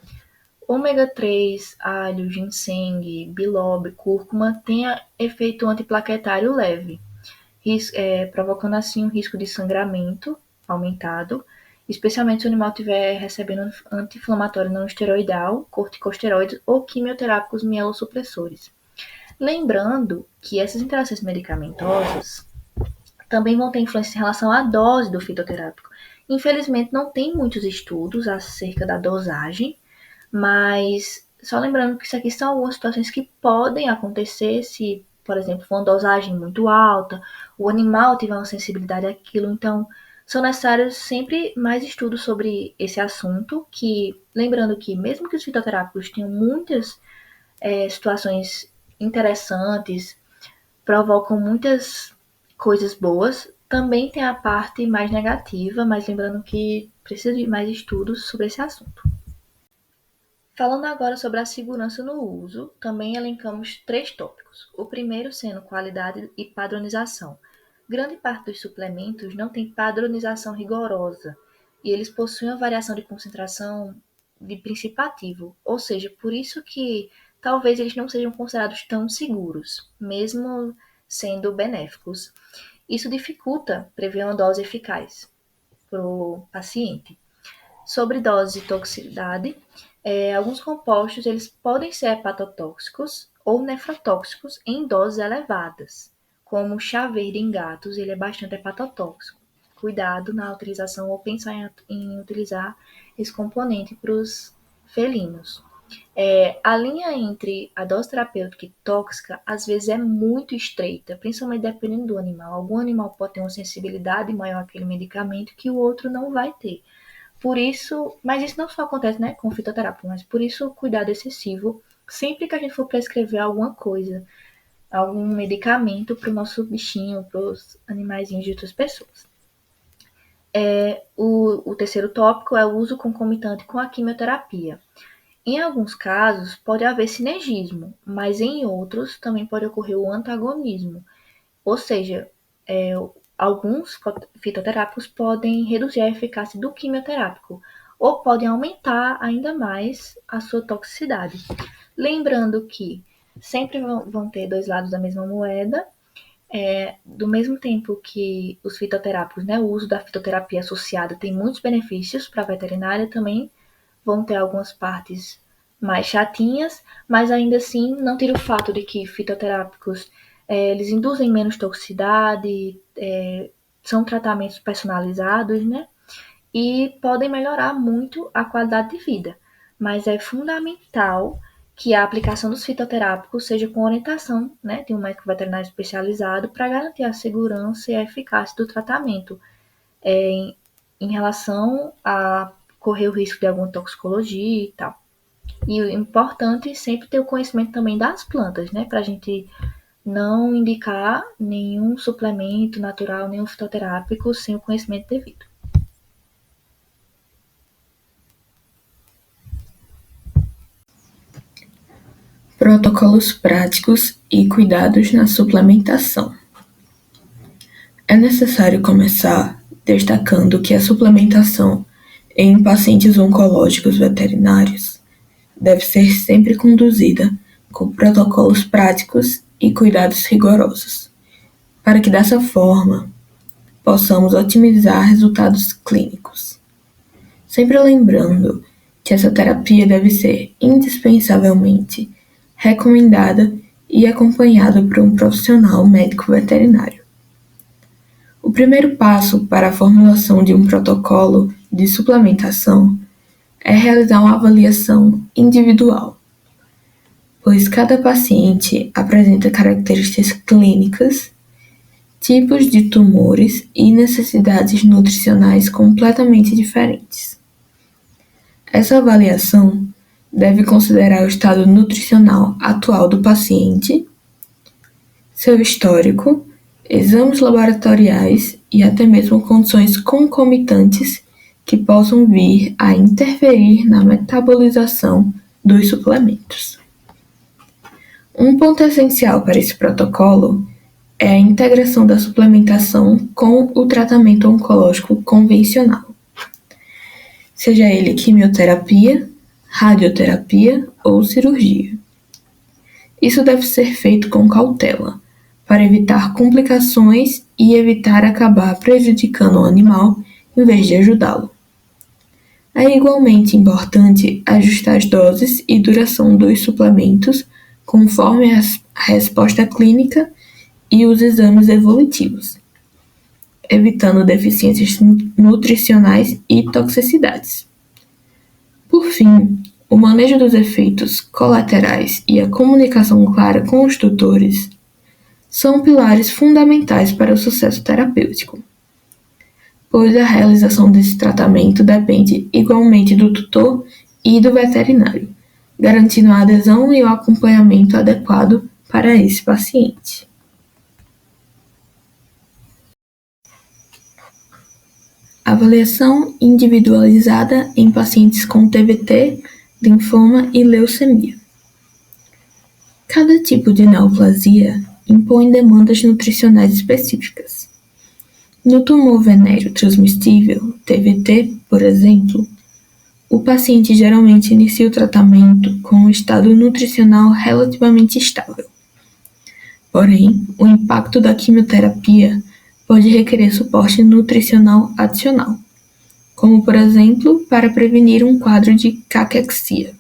Ômega 3, alho, ginseng, biloba e cúrcuma têm efeito antiplaquetário leve, provocando assim um risco de sangramento aumentado, especialmente se o animal estiver recebendo anti-inflamatório não esteroidal, corticosteroides ou quimioterápicos mielossupressores. Lembrando que essas interações medicamentosas também vão ter influência em relação à dose do fitoterápico. Infelizmente, não tem muitos estudos acerca da dosagem, mas só lembrando que isso aqui são algumas situações que podem acontecer se, por exemplo, for uma dosagem muito alta, o animal tiver uma sensibilidade àquilo, então são necessários sempre mais estudos sobre esse assunto, que, lembrando que mesmo que os fitoterápicos tenham muitas situações interessantes, provocam muitas coisas boas, também tem a parte mais negativa, mas lembrando que precisa de mais estudos sobre esse assunto. Falando agora sobre a segurança no uso, também elencamos 3 tópicos. O primeiro sendo qualidade e padronização. Grande parte dos suplementos não tem padronização rigorosa e eles possuem uma variação de concentração de princípio ativo, ou seja, por isso que talvez eles não sejam considerados tão seguros, mesmo sendo benéficos. Isso dificulta prever uma dose eficaz para o paciente. Sobre dose e toxicidade, alguns compostos eles podem ser hepatotóxicos ou nefrotóxicos em doses elevadas, como o chá verde em gatos, ele é bastante hepatotóxico. cuidado na utilização ou pensar em utilizar esse componente para os felinos. A linha entre a dose terapêutica e tóxica, às vezes, é muito estreita, principalmente dependendo do animal. Algum animal pode ter uma sensibilidade maior àquele medicamento que o outro não vai ter. Por isso, mas isso não só acontece, né, com fitoterapia, mas por isso o cuidado excessivo, sempre que a gente for prescrever alguma coisa, algum medicamento para o nosso bichinho, para os animaizinhos de outras pessoas. O terceiro tópico é o uso concomitante com a quimioterapia. Em alguns casos, pode haver sinergismo, mas em outros também pode ocorrer o antagonismo. Ou seja, alguns fitoterápicos podem reduzir a eficácia do quimioterápico ou podem aumentar ainda mais a sua toxicidade. Lembrando que sempre vão ter dois lados da mesma moeda. Do mesmo tempo que os fitoterápicos, né, o uso da fitoterapia associada tem muitos benefícios para a veterinária, também vão ter algumas partes mais chatinhas, mas ainda assim não tira o fato de que fitoterápicos eles induzem menos toxicidade, são tratamentos personalizados, né? E podem melhorar muito a qualidade de vida. Mas é fundamental que a aplicação dos fitoterápicos seja com orientação, né, de um médico veterinário especializado para garantir a segurança e a eficácia do tratamento em relação a correr o risco de alguma toxicologia e tal. E o importante é sempre ter o conhecimento também das plantas, né, para a gente não indicar nenhum suplemento natural, nenhum fitoterápico sem o conhecimento devido. Protocolos práticos e cuidados na suplementação. É necessário começar destacando que a suplementação em pacientes oncológicos veterinários deve ser sempre conduzida com protocolos práticos e cuidados rigorosos, para que dessa forma possamos otimizar resultados clínicos. Sempre lembrando que essa terapia deve ser indispensavelmente recomendada e acompanhada por um profissional médico veterinário. O primeiro passo para a formulação de um protocolo de suplementação é realizar uma avaliação individual, pois cada paciente apresenta características clínicas, tipos de tumores e necessidades nutricionais completamente diferentes. Essa avaliação deve considerar o estado nutricional atual do paciente, seu histórico, exames laboratoriais e até mesmo condições concomitantes que possam vir a interferir na metabolização dos suplementos. Um ponto essencial para esse protocolo é a integração da suplementação com o tratamento oncológico convencional, seja ele quimioterapia, radioterapia ou cirurgia. Isso deve ser feito com cautela, para evitar complicações e evitar acabar prejudicando o animal em vez de ajudá-lo. É igualmente importante ajustar as doses e duração dos suplementos conforme a resposta clínica e os exames evolutivos, evitando deficiências nutricionais e toxicidades. Por fim, o manejo dos efeitos colaterais e a comunicação clara com os tutores são pilares fundamentais para o sucesso terapêutico, pois a realização desse tratamento depende igualmente do tutor e do veterinário, garantindo a adesão e o acompanhamento adequado para esse paciente. Avaliação individualizada em pacientes com TVT, linfoma e leucemia. Cada tipo de neoplasia impõe demandas nutricionais específicas. No tumor venéreo transmissível, TVT, por exemplo, o paciente geralmente inicia o tratamento com um estado nutricional relativamente estável. Porém, o impacto da quimioterapia pode requerer suporte nutricional adicional, como, por exemplo, para prevenir um quadro de caquexia.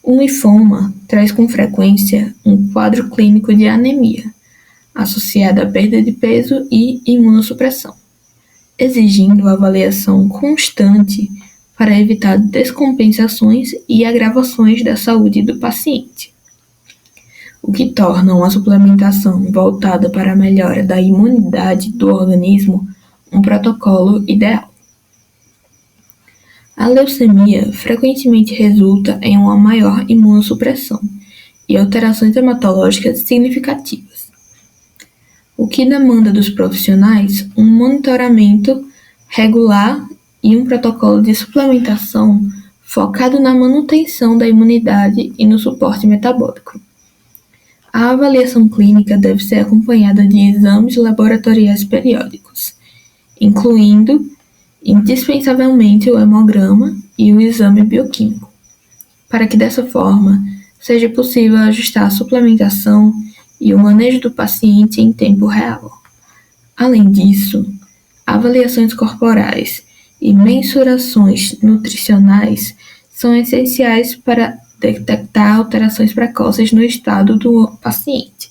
O linfoma traz com frequência um quadro clínico de anemia, associado à perda de peso e imunossupressão. exigindo avaliação constante para evitar descompensações e agravações da saúde do paciente, o que torna uma suplementação voltada para a melhora da imunidade do organismo um protocolo ideal. A leucemia frequentemente resulta em uma maior imunossupressão e alterações hematológicas significativas, o que demanda dos profissionais um monitoramento regular e um protocolo de suplementação focado na manutenção da imunidade e no suporte metabólico. A avaliação clínica deve ser acompanhada de exames laboratoriais periódicos, incluindo indispensavelmente o hemograma e o exame bioquímico, para que dessa forma seja possível ajustar a suplementação e o manejo do paciente em tempo real. Além disso, avaliações corporais e mensurações nutricionais são essenciais para detectar alterações precoces no estado do paciente,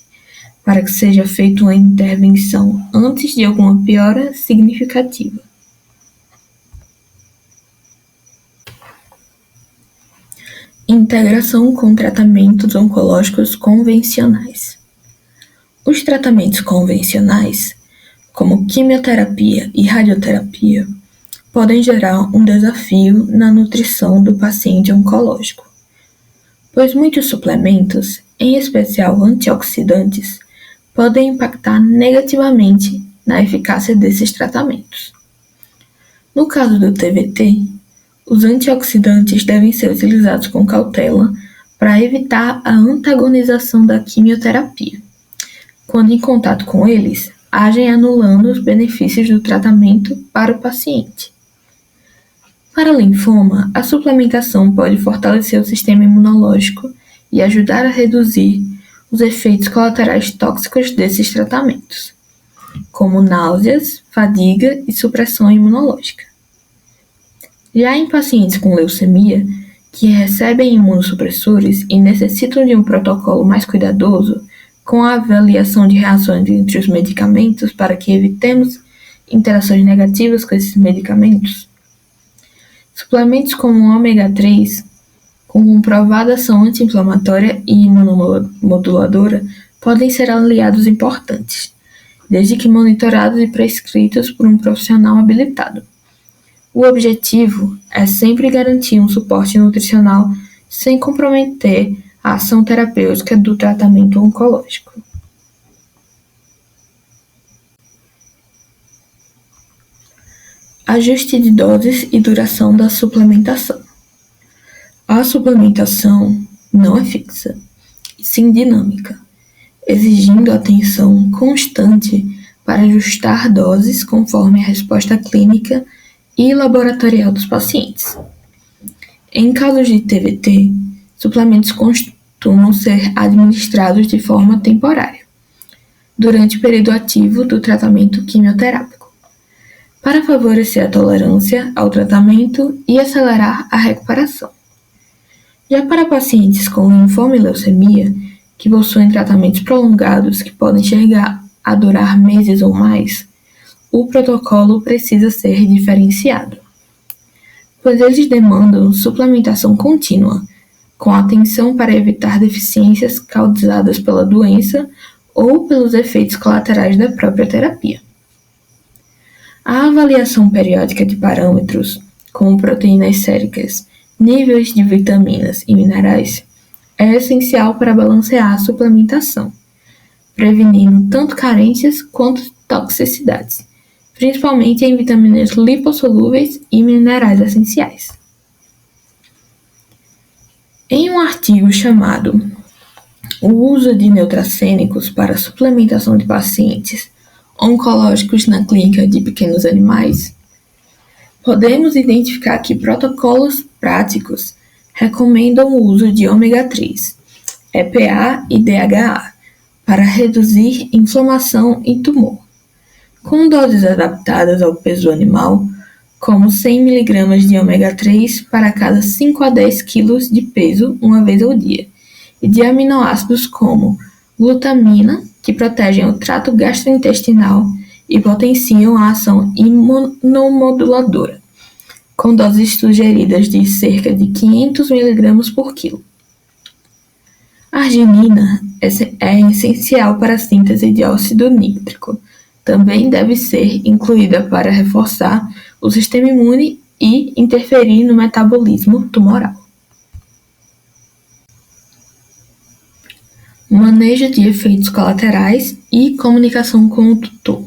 para que seja feita uma intervenção antes de alguma piora significativa. Integração com tratamentos oncológicos convencionais. Os tratamentos convencionais, como quimioterapia e radioterapia, podem gerar um desafio na nutrição do paciente oncológico, pois muitos suplementos, em especial antioxidantes, podem impactar negativamente na eficácia desses tratamentos. No caso do TVT, os antioxidantes devem ser utilizados com cautela para evitar a antagonização da quimioterapia. Quando em contato com eles, agem anulando os benefícios do tratamento para o paciente. Para linfoma, a suplementação pode fortalecer o sistema imunológico e ajudar a reduzir os efeitos colaterais tóxicos desses tratamentos, como náuseas, fadiga e supressão imunológica. Já em pacientes com leucemia, que recebem imunossupressores e necessitam de um protocolo mais cuidadoso, com a avaliação de reações entre os medicamentos para que evitemos interações negativas com esses medicamentos, suplementos como o ômega 3, com comprovada ação anti-inflamatória e imunomoduladora, podem ser aliados importantes, desde que monitorados e prescritos por um profissional habilitado. O objetivo é sempre garantir um suporte nutricional sem comprometer a ação terapêutica do tratamento oncológico. Ajuste de doses e duração da suplementação. A suplementação não é fixa, e sim dinâmica, exigindo atenção constante para ajustar doses conforme a resposta clínica e laboratorial dos pacientes. Em casos de TVT, suplementos costumam ser administrados de forma temporária, durante o período ativo do tratamento quimioterápico, para favorecer a tolerância ao tratamento e acelerar a recuperação. Já para pacientes com linfoma e leucemia, que possuem tratamentos prolongados que podem chegar a durar meses ou mais, o protocolo precisa ser diferenciado, pois eles demandam suplementação contínua, com atenção para evitar deficiências causadas pela doença ou pelos efeitos colaterais da própria terapia. A avaliação periódica de parâmetros, como proteínas séricas, níveis de vitaminas e minerais, é essencial para balancear a suplementação, prevenindo tanto carências quanto toxicidades, principalmente em vitaminas lipossolúveis e minerais essenciais. Em um artigo chamado O uso de nutracênicos para suplementação de pacientes oncológicos na clínica de pequenos animais, podemos identificar que protocolos práticos recomendam o uso de ômega 3, EPA e DHA para reduzir inflamação e tumor, com doses adaptadas ao peso animal, como 100 mg de ômega 3 para cada 5 a 10 kg de peso uma vez ao dia, e de aminoácidos como glutamina, que protegem o trato gastrointestinal, e potenciam a ação imunomoduladora, com doses sugeridas de cerca de 500 mg por quilo. A arginina é essencial para a síntese de óxido nítrico. Também deve ser incluída para reforçar o sistema imune e interferir no metabolismo tumoral. Manejo de efeitos colaterais e comunicação com o tutor.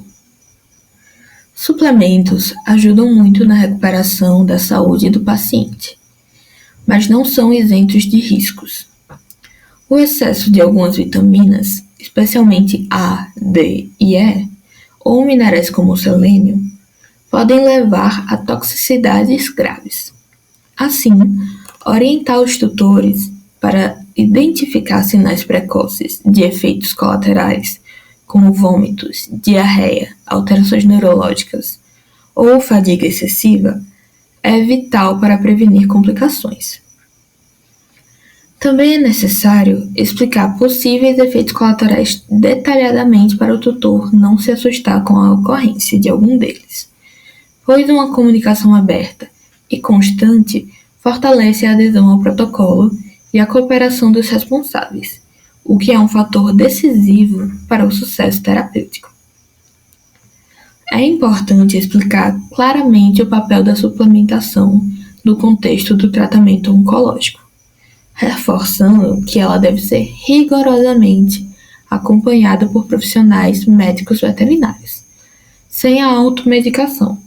Suplementos ajudam muito na recuperação da saúde do paciente, mas não são isentos de riscos. O excesso de algumas vitaminas, especialmente A, D e E, ou minerais como o selênio, podem levar a toxicidades graves. Assim, orientar os tutores para identificar sinais precoces de efeitos colaterais, como vômitos, diarreia, alterações neurológicas ou fadiga excessiva, é vital para prevenir complicações. Também é necessário explicar possíveis efeitos colaterais detalhadamente para o tutor não se assustar com a ocorrência de algum deles, pois uma comunicação aberta e constante fortalece a adesão ao protocolo e a cooperação dos responsáveis, o que é um fator decisivo para o sucesso terapêutico. É importante explicar claramente o papel da suplementação no contexto do tratamento oncológico, reforçando que ela deve ser rigorosamente acompanhada por profissionais médicos veterinários, sem a automedicação,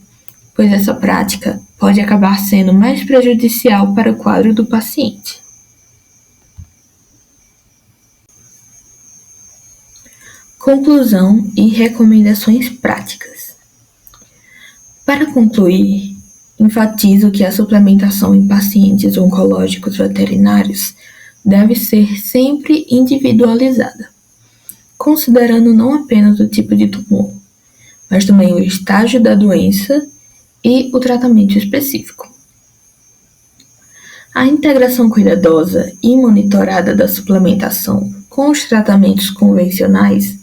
pois essa prática pode acabar sendo mais prejudicial para o quadro do paciente. Conclusão e recomendações práticas. Para concluir, enfatizo que a suplementação em pacientes oncológicos veterinários deve ser sempre individualizada, considerando não apenas o tipo de tumor, mas também o estágio da doença e o tratamento específico. A integração cuidadosa e monitorada da suplementação com os tratamentos convencionais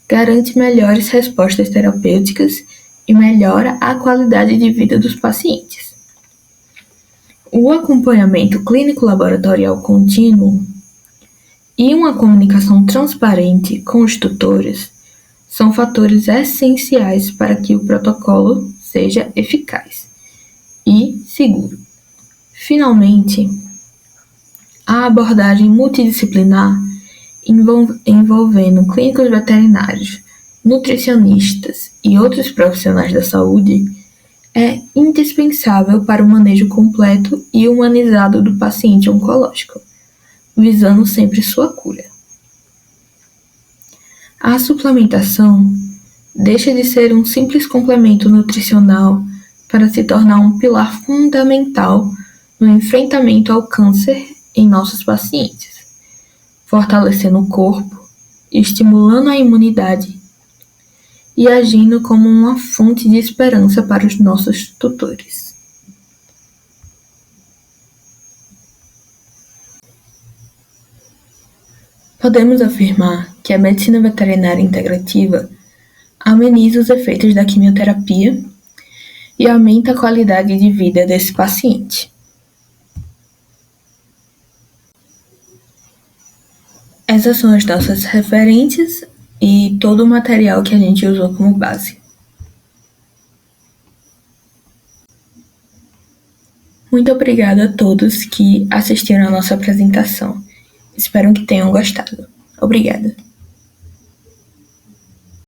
garante melhores respostas terapêuticas e melhora a qualidade de vida dos pacientes. O acompanhamento clínico-laboratorial contínuo e uma comunicação transparente com os tutores são fatores essenciais para que o protocolo seja eficaz e seguro. Finalmente, a abordagem multidisciplinar envolvendo clínicos veterinários, nutricionistas e outros profissionais da saúde é indispensável para o manejo completo e humanizado do paciente oncológico, visando sempre sua cura. A suplementação deixa de ser um simples complemento nutricional para se tornar um pilar fundamental no enfrentamento ao câncer em nossos pacientes, fortalecendo o corpo, estimulando a imunidade e agindo como uma fonte de esperança para os nossos tutores. Podemos afirmar que a medicina veterinária integrativa ameniza os efeitos da quimioterapia e aumenta a qualidade de vida desse paciente. Essas são as nossas referências e todo o material que a gente usou como base. Muito obrigada a todos que assistiram a nossa apresentação. Espero que tenham gostado. Obrigada.